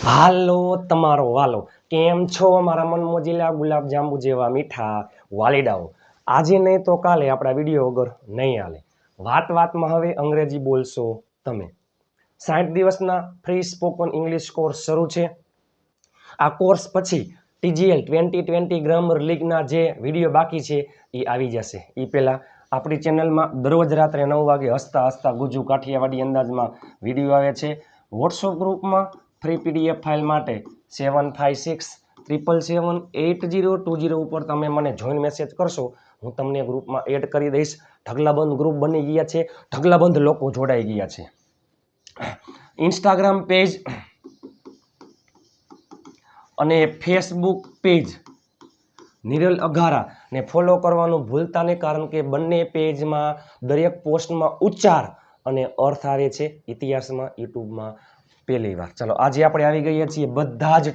હાલો તમારો વાલો, કેમ છો મારા મન મોજીલા ગુલાબ જાંબુ જેવા મીઠા વાલીડાઓ? આજે નહીં તો કાલે આપણા વિડીયો વગર નહીં હાલે. વાતમાં હવે અંગ્રેજી બોલશો તમે. 60 દિવસના ફ્રી સ્પોકન ઇંગ્લિશ કોર્સ શરૂ છે. આ કોર્સ પછી TGL 2020 ગ્રામર લીગના જે વિડીયો બાકી છે એ આવી જશે. એ પહેલાં આપણી ચેનલમાં દરરોજ રાત્રે 9 વાગે હસતા ગુજ્જુ કાઠિયાવાડી અંદાજમાં વિડીયો આવે છે. વોટ્સઅપ ગ્રુપમાં ફ્રી PDF ફાઇલ માટે 7567778020 ઉપર તમે મને જોઈન મેસેજ કરશો, હું તમને ગ્રુપમાં એડ કરી દઈશ. ઢગલાબંધ ગ્રુપ બની ગયા છે, ઢગલાબંધ લોકો જોડાઈ ગયા છે. ઇન્સ્ટાગ્રામ પેજ અને ફેસબુક પેજ નિરલ અઘારા ને ફોલો કરવાનું ભૂલતા નહીં, કારણ કે બંને પેજમાં દરેક પોસ્ટમાં ઉચ્ચાર અને અર્થ આવે છે ઇતિહાસમાં યુટ્યુબમાં પહેલી વાર. ચાલો આજે આપણે આવી ગયા છીએ બધા જ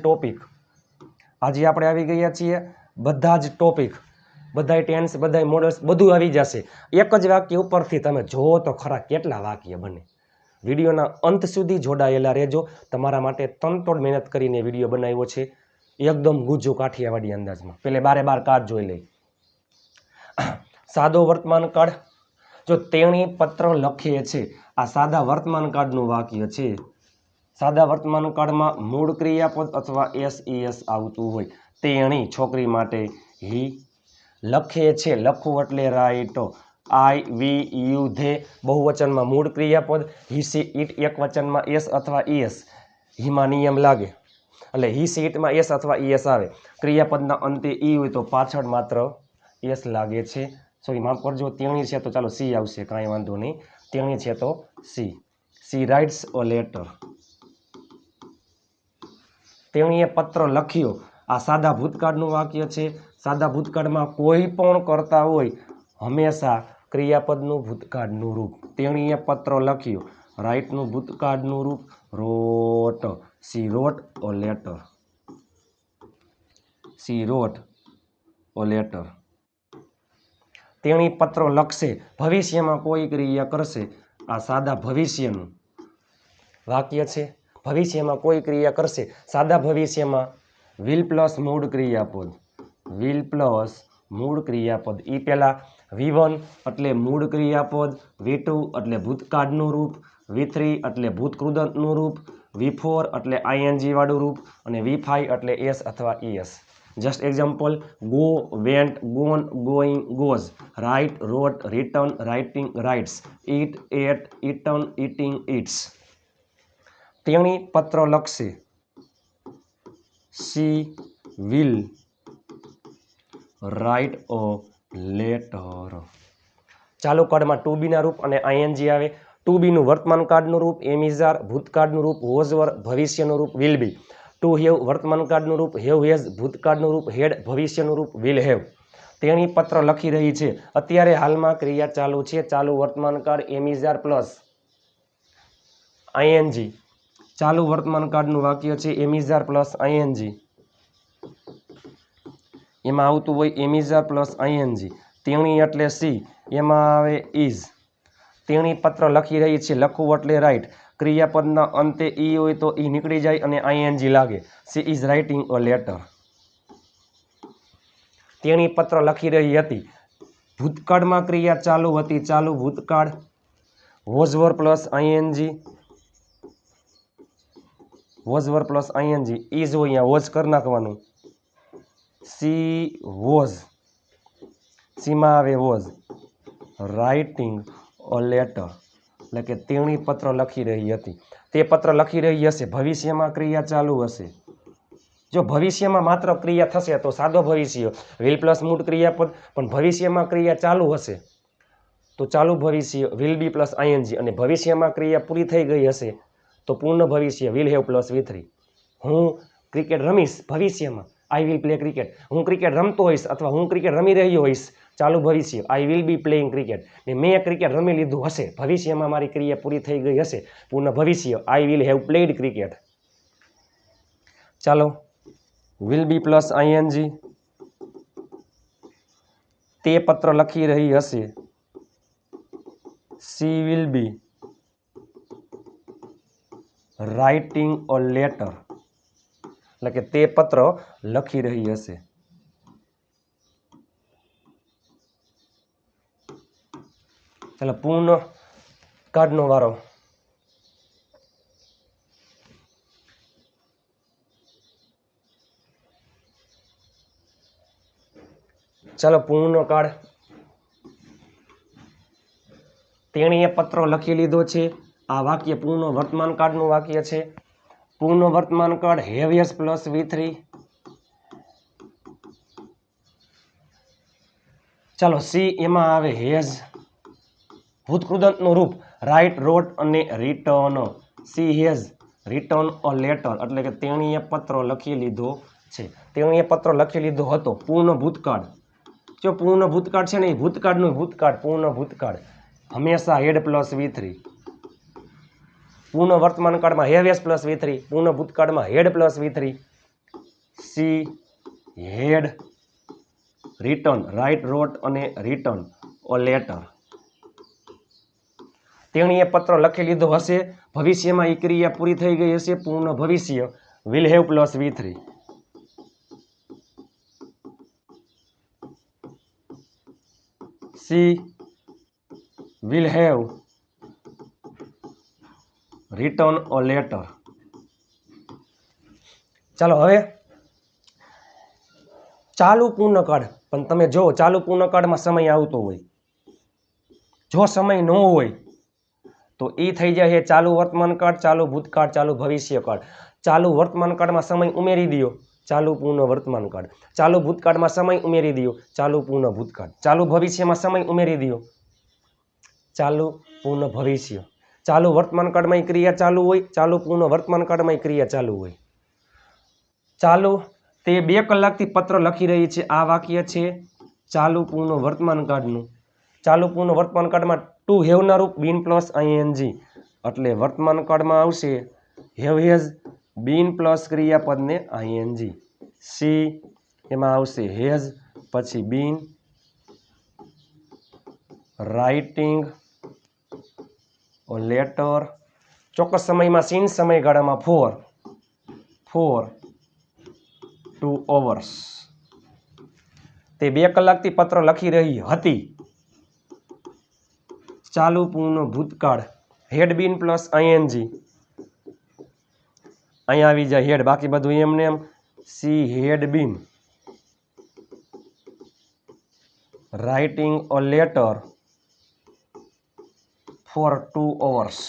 ટોપિક, બધાય ટેન્સ, બધાય મોડલ્સ, બધું આવી જશે. એક જ વાક્ય ઉપરથી તમે જોવો તો ખરા કેટલા વાક્ય બને. વિડીયોના અંત સુધી જોડાયેલા રહેજો. તમારા માટે તનતોડ મહેનત કરીને વિડીયો બનાવ્યો છે, એકદમ ગુજ્જુ કાઠિયાવાડી અંદાજમાં. પેલે બારે કાળ જોઈ લઈ. સાદો વર્તમાન કાળ. જો તેણી પત્ર લખે છે, આ સાદા વર્તમાન કાળનું વાક્ય છે. સાદા વર્તમાન કાળમાં મૂળ ક્રિયાપદ અથવા SES આવતું હોય. તેણી છોકરી માટે હી લખે છે, લખવું એટલે right. I, we, you, they બહુવચનમાં મૂળ ક્રિયાપદ. he, she, it એકવચનમાં S અથવા ES. હીમાં નિયમ લાગે એટલે he, she, itમાં S અથવા ES આવે. ક્રિયાપદના અંતે E હોય તો પાછળ માત્ર S લાગે છે. સોરી, માફ કરજો, તેણી છે તો ચાલો C આવશે, કાંઈ વાંધો નહીં. તેણી છે તો C. She writes a letter. તેણીએ પત્ર લખ્યો, આ સાદા ભૂતકાળનું વાક્ય છે. સાદા ભૂતકાળમાં કોઈ પણ કરતા હોય હંમેશા ક્રિયાપદનું ભૂતકાળનું રૂપ. તેણીએ પત્ર લખ્યો, રાઇટનું ભૂતકાળનું રૂપ રોટ. She wrote a letter. She wrote a letter. તેણી પત્ર લખશે, ભવિષ્યમાં કોઈ ક્રિયા કરશે. આ સાદા ભવિષ્યનું વાક્ય છે. ભવિષ્યમાં કોઈ ક્રિયા કરશે. સાદા ભવિષ્યમાં will પ્લસ મૂળ ક્રિયાપદ. will પ્લસ મૂળ ક્રિયાપદ. એ પહેલાં V1 એટલે મૂળ ક્રિયાપદ, V2 એટલે ભૂતકાળનું રૂપ, V3 એટલે ભૂતકૃદંતનું રૂપ, V4 એટલે ING વાળું રૂપ અને V5 એટલે S અથવા ES. Just example: go, went, gone, going, goes, write, wrote, written, writing, writes, eat, ate, eaten, eating, eats. તેણી પત્ર લખશે. She will write a letter. ચાલુ કાળમાં ટુ બીના રૂપ અને ING આવે. ટુ બીનું વર્તમાન કાળનું રૂપ am is are, ભૂતકાળનું રૂપ was were, ભવિષ્યનું રૂપ will be. ટુ હેવ વર્તમાન કાળનું રૂપ have has, ભૂતકાળનું રૂપ had, ભવિષ્યનું રૂપ will have. તેણી પત્ર લખી રહી છે. અત્યારે હાલમાં ક્રિયા ચાલુ છે. ચાલુ વર્તમાન કાળ am is are plus ING. ચાલુ વર્તમાન કાળનું વાક્ય છે am is are plus ING. એમાં આવતું હોય am is are plus ING. તેણી એટલે સી, એમાં આવે ઇઝ. તેણી પત્ર લખી રહી છે, લખવું એટલે રાઇટ. ક્રિયાપદના અંતે ઈ હોય તો ઈ નીકળી જાય અને ING લાગે. She is writing a letter. તેણી પત્ર લખી રહી હતી. ભૂતકાળમાં ક્રિયા ચાલુ હતી, ચાલુ ભૂતકાળ. was were plus ING. was were plus ING. Is હોય અહીંયા was કરી નાખવાનું. સી વોઝ, સીમાં આવે વોઝ રાઇટિંગ અ લેટર, એટલે કે તેણી પત્ર લખી રહી હતી. તે પત્ર લખી રહી હશે, ભવિષ્યમાં ક્રિયા ચાલુ હશે. જો ભવિષ્યમાં માત્ર ક્રિયા થશે તો સાદો ભવિષ્ય will પ્લસ મૂળ ક્રિયાપદ, પણ ભવિષ્યમાં ક્રિયા ચાલુ હશે તો ચાલુ ભવિષ્ય will be પ્લસ ING, અને ભવિષ્યમાં ક્રિયા પૂરી થઈ ગઈ હશે તો પૂર્ણ ભવિષ્ય will have પ્લસ V3. હું ક્રિકેટ રમીશ, ભવિષ્યમાં I will play cricket. હું ક્રિકેટ રમતો હોઈશ અથવા હું ક્રિકેટ રમી રહ્યો હોઈશ, ચાલુ ભવિષ્ય I will be playing cricket. ને મેં ક્રિકેટ રમી લીધું હશે, ભવિષ્યમાં મારી ક્રિયા પૂરી થઈ ગઈ હશે, પૂર્ણ ભવિષ્ય I will have played cricket. ચાલો, will be પ્લસ ING. તે પત્ર લખી રહી હશે. She will be writing a letter. એટલે કે તે પત્ર લખી રહી હશે. ચાલો પૂર્ણ કાર્ડનો વારો. ચાલો પૂર્ણ કાર્ડ. તેણીએ પત્ર લખી લીધો છે. આ વાક્ય પૂર્ણ વર્તમાન કાળનું વાક્ય છે. પૂર્ણ વર્તમાન કાળ હેવીએસ પ્લસ V3. ચાલો સી એમાં આવે હેઝ. ભૂતકૃદંતનું રૂપ રાઇટ, રોટ અને return. She has return a letter એટલે કે તેણીએ પત્ર લખી લીધો છે. તેણીએ પત્ર લખી લીધો હતો. પૂર્ણ ભૂતકાળ. જો પૂર્ણ ભૂતકાળ છે ને એ ભૂતકાળનું ભૂતકાળ પૂર્ણ ભૂતકાળ હંમેશા હેડ પ્લસ V3. પૂર્ણ વર્તમાન કાળમાં હેવેસ પ્લસ V3. પૂર્ણ ભૂતકાળમાં had plus V3. She had written write, wrote અને રિટર્ન અ લેટર. તેણીએ પત્ર લખી લીધો હશે. ભવિષ્યમાં એ ક્રિયા પૂરી થઈ ગઈ હશે. પૂર્ણ ભવિષ્ય will have plus V3. C will have written a letter. ચાલો હવે ચાલુ પૂર્ણકાળ. પણ તમે જો ચાલુ પૂર્ણકાળમાં સમય આવતો હોય, જો સમય ન હોય તો એ થઈ જાય છે ચાલુ વર્તમાન કાળ, ચાલુ ભૂતકાળ, ચાલુ ભવિષ્યકાળ. ચાલુ વર્તમાન કાળમાં સમય ઉમેરી દો, ચાલુ પૂર્ણ વર્તમાન કાળ. ચાલુ ભૂતકાળમાં સમય ઉમેરી દો, ચાલુ પૂર્ણ ભૂતકાળ. ચાલુ ભવિષ્યમાં સમય ઉમેરી દો, ચાલુ પૂર્ણ ભવિષ્ય. ચાલુ વર્તમાન કાળમાં ક્રિયા ચાલુ હોય, ચાલુ પૂર્ણ વર્તમાન કાળમાં ક્રિયા ચાલુ હોય. ચાલુ તે 2 કલાકથી પત્ર લખી રહી છે. આ વાક્ય છે ચાલુ પૂર્ણ વર્તમાન કાળનું. ચાલુ પૂર્ણ વર્તમાન કાળમાં ટુ હેવના રૂપ બીન પ્લસ ING એટલે વર્તમાન કાળમાં આવશે હેવ હેઝ બીન પ્લસ ક્રિયાપદને ING. સી એમાં આવશે હેઝ પછી બીન રાઇટિંગ લેટર. ચોક્કસ સમયમાં સીન સમયગાળામાં 2 hours. તે 2 કલાકથી પત્ર લખી રહી હતી. ચાલુ પૂર્ણ ભૂતકાળ હેડ બીન પ્લસ ING. અહીંયા આવી જાય હેડ, બાકી બધું એમને એમ. She had been writing a letter for 2 hours.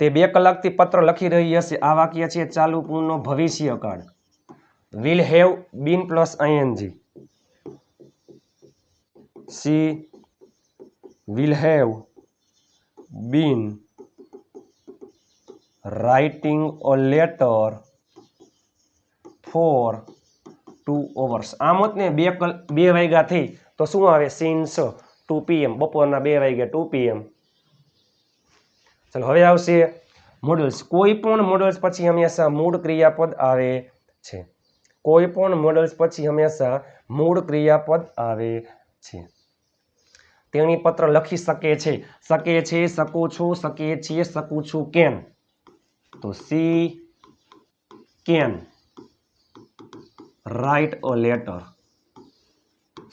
તે 2 કલાકથી પત્ર લખી રહી હશે. આ વાક્ય છે ચાલુ પૂર્ણ ભવિષ્યકાળ. Will have been plus ING. She will have been writing a letter for 2 hours. આમ હોત ને 2 વાગ્યા થઈ તો શું આવે? Scenes 2 PM. બપોરના 2 વાગ્યા 2 PM. ચાલો હવે આવશે મોડલ્સ. કોઈ પણ મોડલ્સ પછી હંમેશા મૂળ ક્રિયાપદ આવે છે. કોઈ પણ મોડલ્સ પછી હંમેશા મૂળ ક્રિયાપદ આવે છે. તેણી પત્ર લખી શકે છે. શકે છે, શકું છું, શકે છીએ, શકું છું, કેન. તો C can write a letter.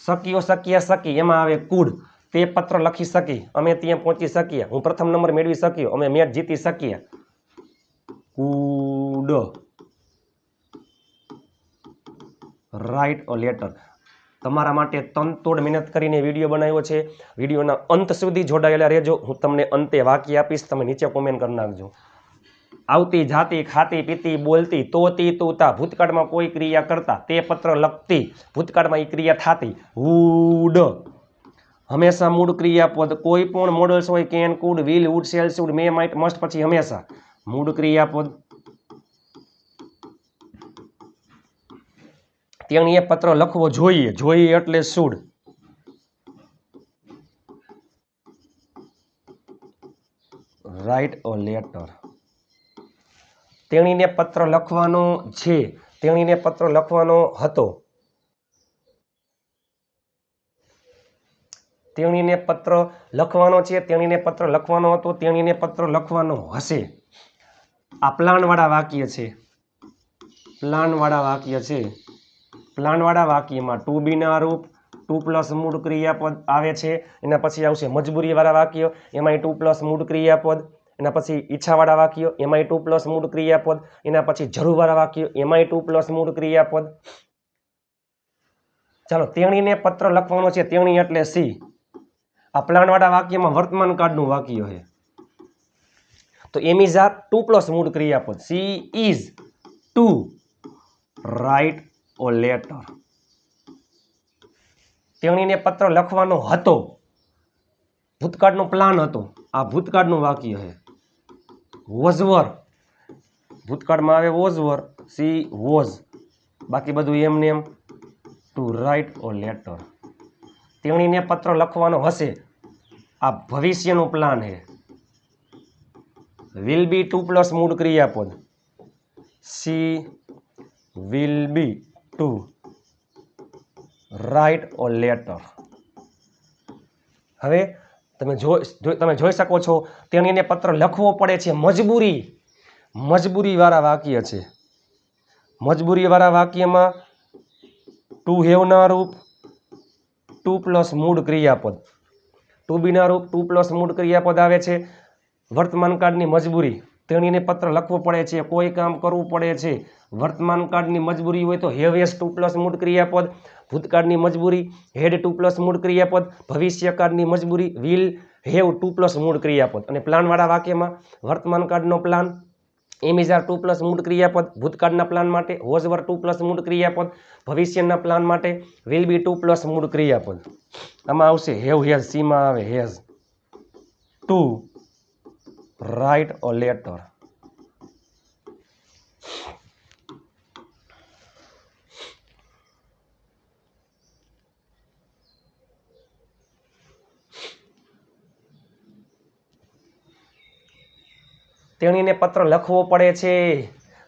શક્યો, શક્યા, શકી એમાં આવે કુડ. તે પત્ર લખી શકી, અમે ત્યાં પહોંચી શક્યા. હું પ્રથમ નંબર મેળવી શક્યો, અમે મેચ જીતી શક્યા. Food right a letter. તમારા માટે તનતોડ મહેનત કરીને વિડીયો બનાવ્યો છે. વિડીયોના અંત સુધી જોડાયેલા રહેજો. હું તમને અંતે વાક્ય આપીશ, તમે નીચે કોમેન્ટ કરી નાખજો. આવતી, જાતી, ખાતી, પીતી, બોલતી, તોતી, તૂતા. ભૂતકાળમાં કોઈ ક્રિયા કરતા, તે પત્ર લખતી. ભૂતકાળમાં એ ક્રિયા થાતી. વુડ હંમેશા મૂળ ક્રિયાપદ. કોઈ પણ મોડલ્સ હોય can, could, will, would, shall, should, may, might, must પછી હંમેશા મૂળ ક્રિયાપદ. તેણીએ પત્ર લખવો જોઈએ. જોઈએ એટલે શુડ. Right a letter. તેણીને પત્ર લખવાનો છે. તેણીને પત્ર લખવાનો હતો. તેણીને પત્ર લખવાનો છે. તેણીને પત્ર લખવાનો હતો. તેણીને પત્ર લખવાનો હશે. આ પ્લાનવાળા વાક્ય છે, પ્લાનવાળા વાક્ય છે. પ્લાનવાળા વાક્યમાં ટુ બીના રૂપ ટુ પ્લસ મૂળ ક્રિયાપદ આવે છે. એના પછી આવશે મજબૂરીવાળા વાક્ય, એમાંય ટુ પ્લસ મૂળ ક્રિયાપદ. એના પછી ઈચ્છાવાળા વાક્ય, એમાંય ટુ પ્લસ મૂળ ક્રિયાપદ. એના પછી જરૂરવાળા વાક્ય, એમાંય ટુ પ્લસ મૂળ ક્રિયાપદ. ચાલો, તેણીને પત્ર લખવાનો છે. તેણી એટલે સી. આ પ્લાનવાળા વાક્યમાં વર્તમાન કાળનું વાક્ય છે. તો am is are to plus મૂળ ક્રિયાપદ. She is to write a letter. તેણીને પત્ર લખવાનો હતો. ભૂતકાળનો પ્લાન હતો. આ ભૂતકાળનું વાક્ય છે. વોઝ ભૂતકાળમાં આવે વોઝ. She was. બાકી બધું એમને એમ ટુ રાઇટ ઓ લેટર. તેણીને પત્ર લખવાનો હશે. આ ભવિષ્યનું પ્લાન છે. વિલ બી ટુ પ્લસ મૂળ ક્રિયાપદ. She will be to write a letter. હવે તમે જોઈ શકો છો તેણીને પત્ર લખવો પડે છે. મજબૂરીવાળા વાક્ય છે. મજબૂરીવાળા વાક્યમાં ટુ હેવના રૂપ ટુ પ્લસ મૂળ ક્રિયાપદ. ટુ બીના રૂપ ટુ પ્લસ મૂળ ક્રિયાપદ આવે છે. વર્તમાન કાળની મજબૂરી. તેણીને પત્ર લખવો પડે છે, કોઈ કામ કરવું પડે છે. વર્તમાન કાળની મજબૂરી હોય તો હેવ એસ ટુ પ્લસ મૂળ ક્રિયાપદ. ભૂતકાળની મજબૂરી હેડ ટુ પ્લસ મૂળ ક્રિયાપદ. ભવિષ્યકાળની મજબૂરી વિલ હેવ ટુ પ્લસ મૂળ ક્રિયાપદ. અને પ્લાનવાળા વાક્યમાં વર્તમાન કાળનો plan am is are to plus મૂળ ક્રિયાપદ. ભૂતકાળના પ્લાન માટે વોઝ વર ટુ પ્લસ મૂળ ક્રિયાપદ. ભવિષ્યના પ્લાન માટે વિલ બી ટુ પ્લસ મૂળ ક્રિયાપદ. આમાં આવશે હેવ હેઝ. સીમાં આવે has to write a letter. તેણીને પત્ર લખવો પડે છે.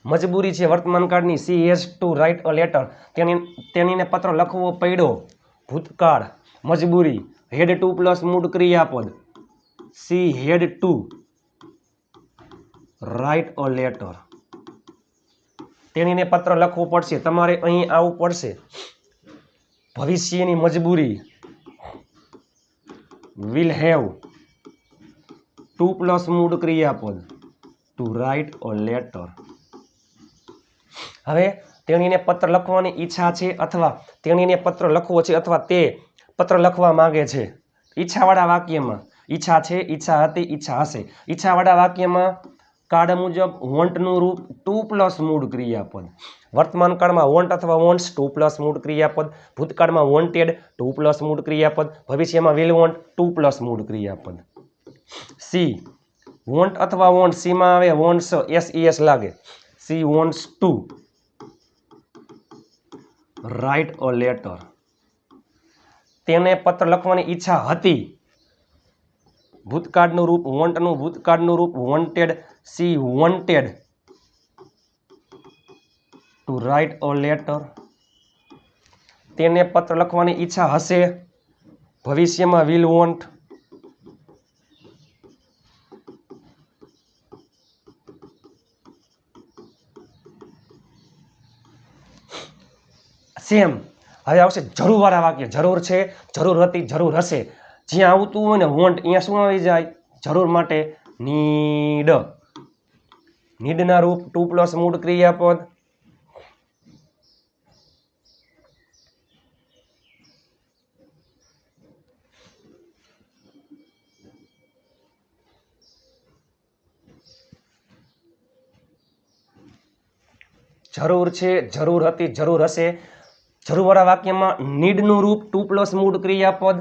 મજબૂરી છે વર્તમાન કાળની. She has to write a letter. તેણીને પત્ર લખવો પડ્યો. ભૂતકાળ મજબૂરી હેડ ટુ પ્લસ મૂળ ક્રિયાપદ. She had to write a letter. તેણીને પત્ર લખવો પડશે. તમારે અહીં આવવું પડશે. ભવિષ્યની મજબૂરી વિલ હેવ ટુ પ્લસ મૂળ ક્રિયાપદ ટુ રાઇટ અ લેટર. હવે તેણીને પત્ર લખવાની ઈચ્છા છે અથવા તેણીને પત્ર લખવો છે અથવા તે પત્ર લખવા માંગે છે. ઈચ્છાવાળા વાક્યમાં ઈચ્છા છે, ઈચ્છા હતી, ઈચ્છા હશે. ઈચ્છાવાળા વાક્યમાં કાળ મુજબ વોન્ટનું રૂપ ટુ પ્લસ મૂળ ક્રિયાપદ. વર્તમાન કાળમાં વોન્ટ અથવા વોન્ટ્સ ટુ પ્લસ મૂળ ક્રિયાપદ. ભૂતકાળમાં વોન્ટેડ ટુ પ્લસ મૂળ ક્રિયાપદ. ભવિષ્યમાં વિલ વોન્ટ ટુ પ્લસ મૂળ ક્રિયાપદ. સી વોન્ટ અથવા વોન્ટ. સીમાં આવે વોન્ટ્સ. એસ લાગે. C wants to write a letter. તેને પત્ર લખવાની ઈચ્છા હતી. ભૂતકાળનું રૂપ વોન્ટનું. ભૂતકાળનું રૂપ wanted. C wanted to write a letter. તેને પત્ર લખવાની ઈચ્છા હશે. ભવિષ્યમાં વિલ વોન્ટ. સેમ. હવે આવશે જરૂરવાળા વાક્ય. જરૂર છે, જરૂર હતી, જરૂર હશે. જ્યાં આવતું હોય ને વોન્ટ, અહીંયા શું આવી જાય? જરૂર માટે નીડ. નીડના રૂપ ટુ પ્લસ મૂળ ક્રિયાપદ. જરૂર છે, જરૂર હતી, જરૂર હશે. જરૂરવાળા વાક્યમાં નીડનું રૂપ ટુ પ્લસ મૂળ ક્રિયાપદ.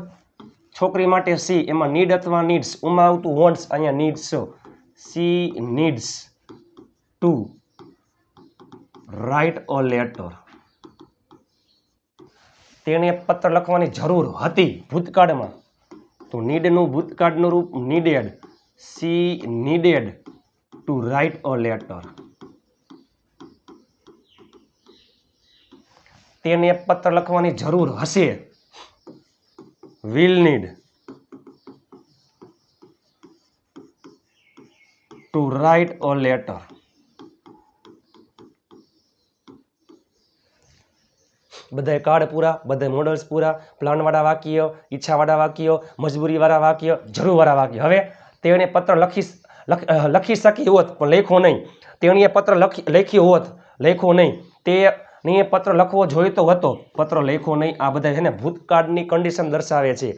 છોકરી માટે સી, એમાં નીડ અથવા નીડ્સ. ઉમાં આવતું વોન્ટ્સ, અહીંયા needs. C needs two write a letter. તેને પત્ર લખવાની જરૂર હતી ભૂતકાળમાં. તો નીડનું ભૂતકાળનું રૂપ needed. C needed two write a letter. તેને પત્ર લખવાની જરૂર હશે. Will need to write a letter. બધાય કાર્ડ પૂરા, બધાય મોડલ્સ પૂરા, પ્લાનવાળા વાક્ય, ઈચ્છાવાળા વાક્ય, મજબૂરીવાળા વાક્ય, જરૂરવાળા વાક્ય. હવે તેણે પત્ર લખી શકી હોત પણ લેખો નહીં. તેણીએ પત્ર લખ્યો હોત, લેખો નહીં. તેણીએ પત્ર લખવો જોઈતો હતો, પત્ર લેખો નહીં. આ બધા છે ને ભૂતકાળની કન્ડિશન દર્શાવે છે.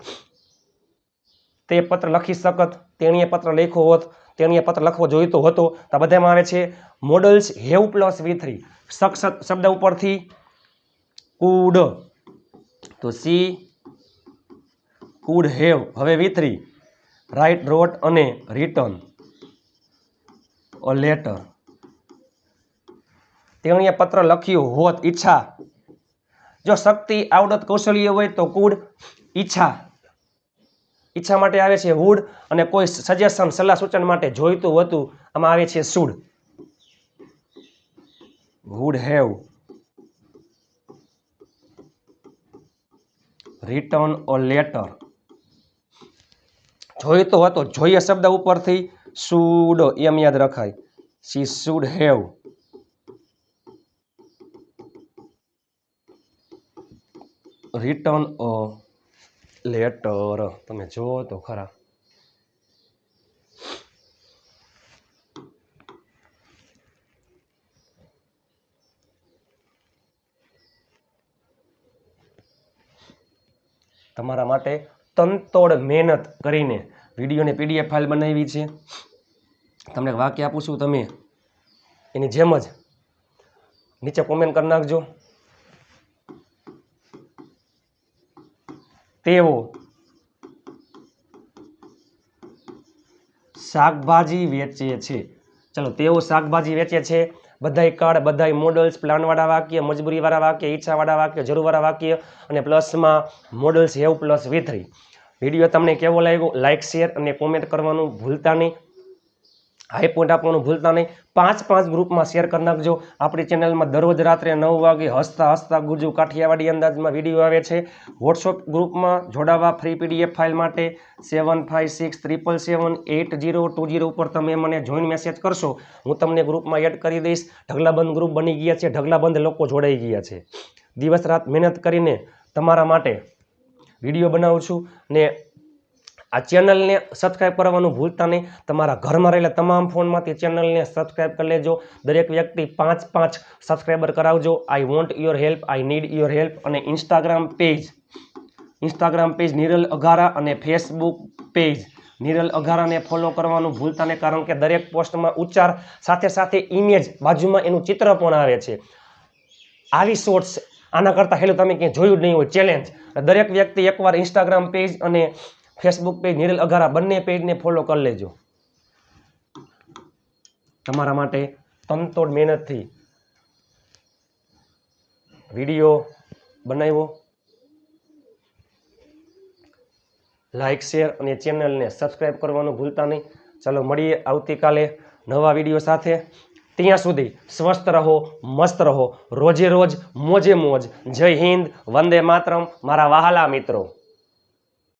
તે પત્ર લખી શકત, તેણીએ પત્ર લેખો હોત, તેણીએ પત્ર લખવો જોઈતો હતો. તો આ બધામાં આવે છે મોડલ્સ હેવ પ્લસ V3. શબ્દ ઉપરથી કુડ, તો સી કુડ હેવ. હવે V3 રાઇટ, રોટ અને રિટર્ન અ લેટર. તેણીએ પત્ર લખ્યું હોત, ઈચ્છા. જો શક્તિ, આવડત, કૌશલ્ય હોય તો કુડ. ઈચ્છા માટે આવે છે વુડ, અને કોઈ સજેશન, સલાહ સૂચન માટે જોઈતું હતું, આમાં આવે છે should. Would have written a letter. જોઈતો હતો, જોઈએ શબ્દ ઉપરથી શુડ, એમ યાદ રખાય. She should have written a letter. તમે જુઓ તો ખરા. તમારા માટે તનતોડ મહેનત કરીને વિડીયોની PDF ફાઇલ બનાવી છે. તમને વાક્ય આપું છું, તમે એની જેમ જ નીચે કોમેન્ટ કરી નાખજો. તેઓ શાકભાજી વેચે છે. ચલો, તેઓ શાકભાજી વેચે છે. બધાય કાર્ડ, બધાય મોડલ્સ, પ્લાનવાળા વાક્ય, મજબૂરીવાળા વાક્ય, ઈચ્છાવાળા વાક્ય, જરૂરવાળા વાક્ય, અને પ્લસમાં models have plus V3. Video તમને કેવો લાગ્યો? લાઇક, શેર અને કોમેન્ટ કરવાનું ભૂલતા નહીં. હાઈ પોઈન્ટ આપવાનું ભૂલતા નહીં. 5 ગ્રુપમાં શેર કરી નાખજો. આપણી ચેનલમાં દરરોજ રાત્રે 9 વાગે હસતા ગુજુ કાઠિયાવાડી અંદાજમાં વિડીયો આવે છે. વોટ્સઅપ ગ્રુપમાં જોડાવા ફ્રી PDF ફાઇલ માટે 7567778020 ઉપર તમે મને જોઈન મેસેજ કરશો, હું તમને ગ્રુપમાં એડ કરી દઈશ. ઢગલાબંધ ગ્રુપ બની ગયા છે, ઢગલાબંધ લોકો જોડાઈ ગયા છે. દિવસ રાત મહેનત કરીને તમારા માટે વિડીયો બનાવું છું ને આ ચેનલને સબસ્ક્રાઈબ કરવાનું ભૂલતા નહીં. તમારા ઘરમાં રહેલા તમામ ફોનમાંથી ચેનલને સબસ્ક્રાઈબ કરી લેજો. દરેક વ્યક્તિ 5 સબસ્ક્રાઈબર કરાવજો. I want your help, I need your help. અને ઇન્સ્ટાગ્રામ પેજ નિરલ અઘારા અને ફેસબુક પેજ નિરલ અઘારાને ફોલો કરવાનું ભૂલતા નહીં, કારણ કે દરેક પોસ્ટમાં ઉચ્ચાર સાથે ઇમેજ બાજુમાં એનું ચિત્ર પણ આવે છે. આવી શોર્ટ્સ આના કરતાં હેલું તમે ક્યાંય જોયું જ નહીં હોય. ચેલેન્જ. દરેક વ્યક્તિ એકવાર ઇન્સ્ટાગ્રામ પેજ અને ફેસબુક પેજ નિરલ અઘારા બંને પેજને ફોલો કરી લેજો. તમારા માટે તનતોડ મહેનતથી વિડીયો બનાવ્યો. લાઇક, શેર અને ચેનલને સબસ્ક્રાઈબ કરવાનું ભૂલતા નહીં. ચાલો મળીએ આવતીકાલે નવા વિડીયો સાથે. ત્યાં સુધી સ્વસ્થ રહો, મસ્ત રહો, રોજે રોજ મોજે મોજ. જય હિન્દ, વંદે માતરમ મારા વહાલા મિત્રો.